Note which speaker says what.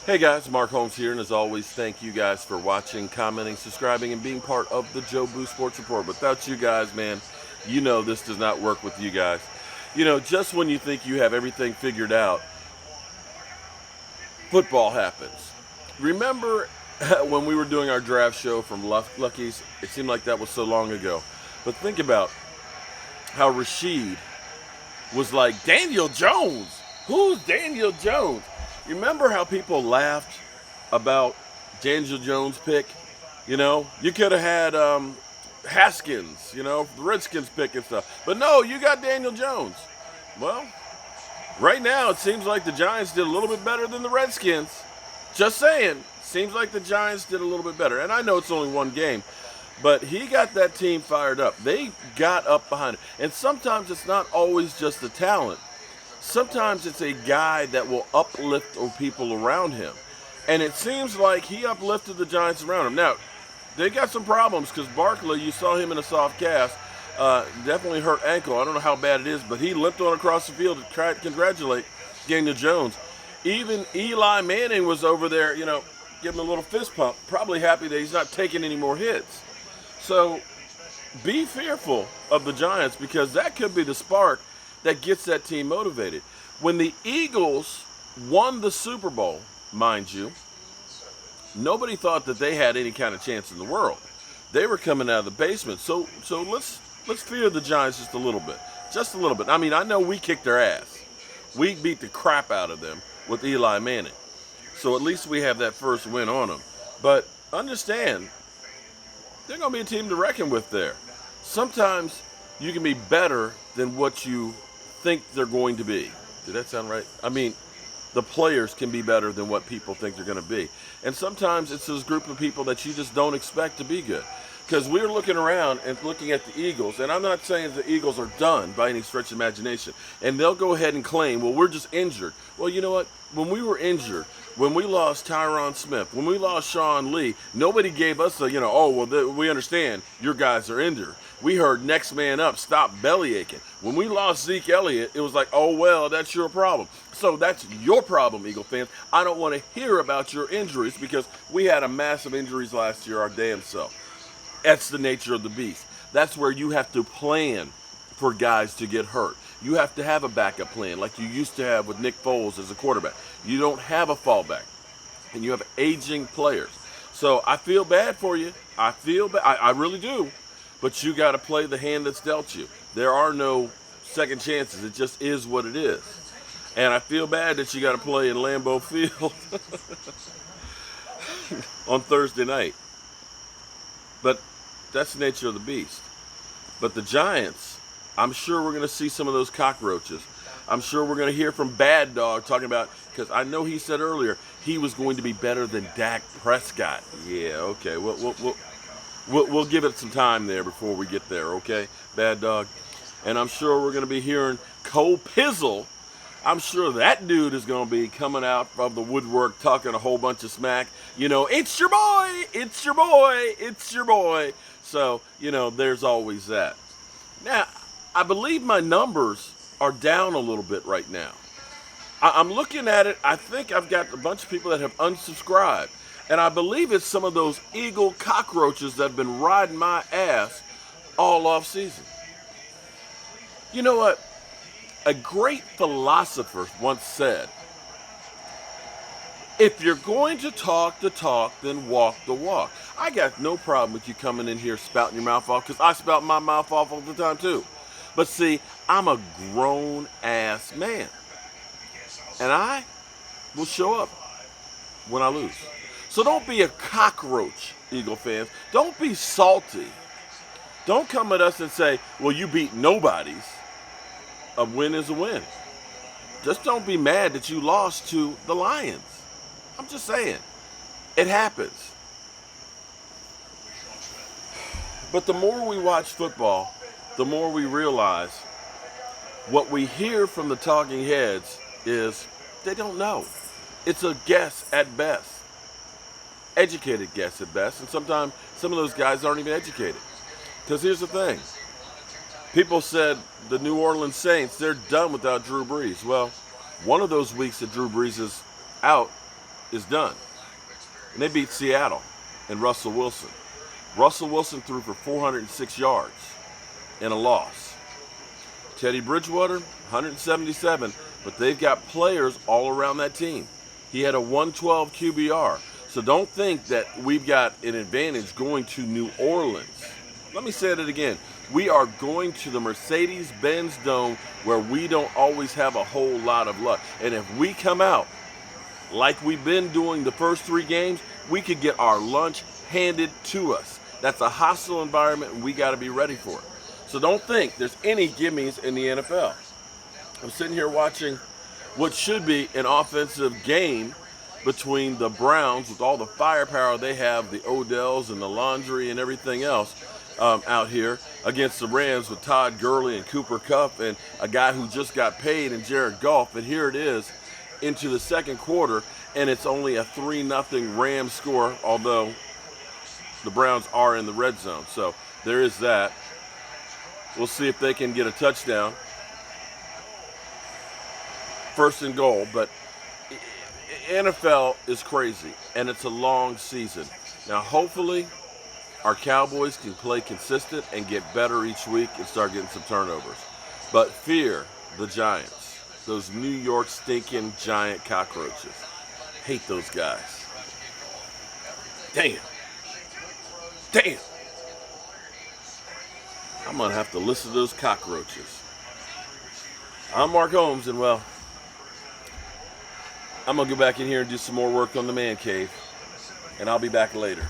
Speaker 1: Hey guys, Mark Holmes here, and as always, thank you guys for watching, commenting, subscribing, and being part of the Joe Boo Sports Report. Without you guys, man, you know this does not work with you guys. Just when you think you have everything figured out, football happens. Remember when we were doing our draft show from Lucky's? It seemed like that was so long ago. But think about how Rashid was like, Daniel Jones? Who's Daniel Jones? You remember how people laughed about Daniel Jones' pick? You could have had Haskins, the Redskins pick and stuff. But no, you got Daniel Jones. Well, right now it seems like the Giants did a little bit better than the Redskins. Just saying. Seems like the Giants did a little bit better. And I know it's only one game, but he got that team fired up. They got up behind it. And sometimes it's not always just the talent. Sometimes it's a guy that will uplift people around him. And it seems like he uplifted the Giants around him. Now, they got some problems because Barkley, you saw him in a soft cast, definitely hurt ankle. I don't know how bad it is, but he limped on across the field to try to congratulate Daniel Jones. Even Eli Manning was over there, giving him a little fist pump, probably happy that he's not taking any more hits. So be fearful of the Giants because that could be the spark that gets that team motivated. When the Eagles won the Super Bowl, mind you, nobody thought that they had any kind of chance in the world. They were coming out of the basement. So let's fear the Giants just a little bit. Just a little bit. I mean, I know we kicked their ass. We beat the crap out of them with Eli Manning. So at least we have that first win on them. But understand, they're going to be a team to reckon with there. Sometimes you can be better than what you think they're going to be. Did that sound right? I mean, the players can be better than what people think they're going to be. And sometimes it's this group of people that you just don't expect to be good. Because we're looking around and looking at the Eagles, and I'm not saying the Eagles are done by any stretch of imagination. And they'll go ahead and claim, well, we're just injured. Well, you know what? When we were injured, when we lost Tyron Smith, when we lost Sean Lee, nobody gave us we understand your guys are injured. We heard next man up, stop belly aching. When we lost Zeke Elliott, it was like, oh, well, that's your problem. So that's your problem, Eagle fans. I don't want to hear about your injuries because we had a massive injuries last year, our damn self. That's the nature of the beast. That's where you have to plan for guys to get hurt. You have to have a backup plan like you used to have with Nick Foles as a quarterback. You don't have a fallback, and you have aging players. So I feel bad for you. I feel bad. I really do. But you got to play the hand that's dealt you. There are no second chances. It just is what it is. And I feel bad that you got to play in Lambeau Field on Thursday night. But that's the nature of the beast. But the Giants, I'm sure we're going to see some of those cockroaches. I'm sure we're going to hear from Bad Dog talking about, because I know he said earlier he was going to be better than Dak Prescott. Yeah, okay. We'll give it some time there before we get there, okay, Bad Dog? And I'm sure we're going to be hearing Cole Pizzle. I'm sure that dude is going to be coming out of the woodwork talking a whole bunch of smack. It's your boy, it's your boy, it's your boy. So, there's always that. Now, I believe my numbers are down a little bit right now. I'm looking at it. I think I've got a bunch of people that have unsubscribed. And I believe it's some of those Eagle cockroaches that have been riding my ass all off season. You know what? A great philosopher once said, if you're going to talk the talk, then walk the walk. I got no problem with you coming in here spouting your mouth off, because I spout my mouth off all the time too. But see, I'm a grown-ass man. And I will show up when I lose. So don't be a cockroach, Eagle fans. Don't be salty. Don't come at us and say, well, you beat nobody's. A win is a win. Just don't be mad that you lost to the Lions. I'm just saying. It happens. But the more we watch football, the more we realize what we hear from the talking heads is they don't know. It's a guess at best. Educated guess at best. And sometimes some of those guys aren't even educated. Because here's the thing. People said the New Orleans Saints, they're done without Drew Brees. Well, one of those weeks that Drew Brees is out, is done. And they beat Seattle and Russell Wilson. Russell Wilson threw for 406 yards in a loss. Teddy Bridgewater, 177, but they've got players all around that team. He had a 112 QBR. So don't think that we've got an advantage going to New Orleans. Let me say it again. We are going to the Mercedes-Benz Dome where we don't always have a whole lot of luck. And if we come out like we've been doing the first 3 games, we could get our lunch handed to us. That's a hostile environment, and we got to be ready for it. So don't think there's any gimmies in the NFL. I'm sitting here watching what should be an offensive game between the Browns with all the firepower they have, the Odells and the Laundry and everything else out here, against the Rams with Todd Gurley and Cooper Kupp and a guy who just got paid in Jared Goff. And here it is into the second quarter, and it's only a 3-0 Rams score, although the Browns are in the red zone. So there is that. We'll see if they can get a touchdown. First and goal, but NFL is crazy, and it's a long season. Now, hopefully, our Cowboys can play consistent and get better each week and start getting some turnovers. But fear the Giants, those New York stinking giant cockroaches. Hate those guys. Damn. I'm going to have to listen to those cockroaches. I'm Mark Holmes, and well, I'm going to go back in here and do some more work on the man cave, and I'll be back later.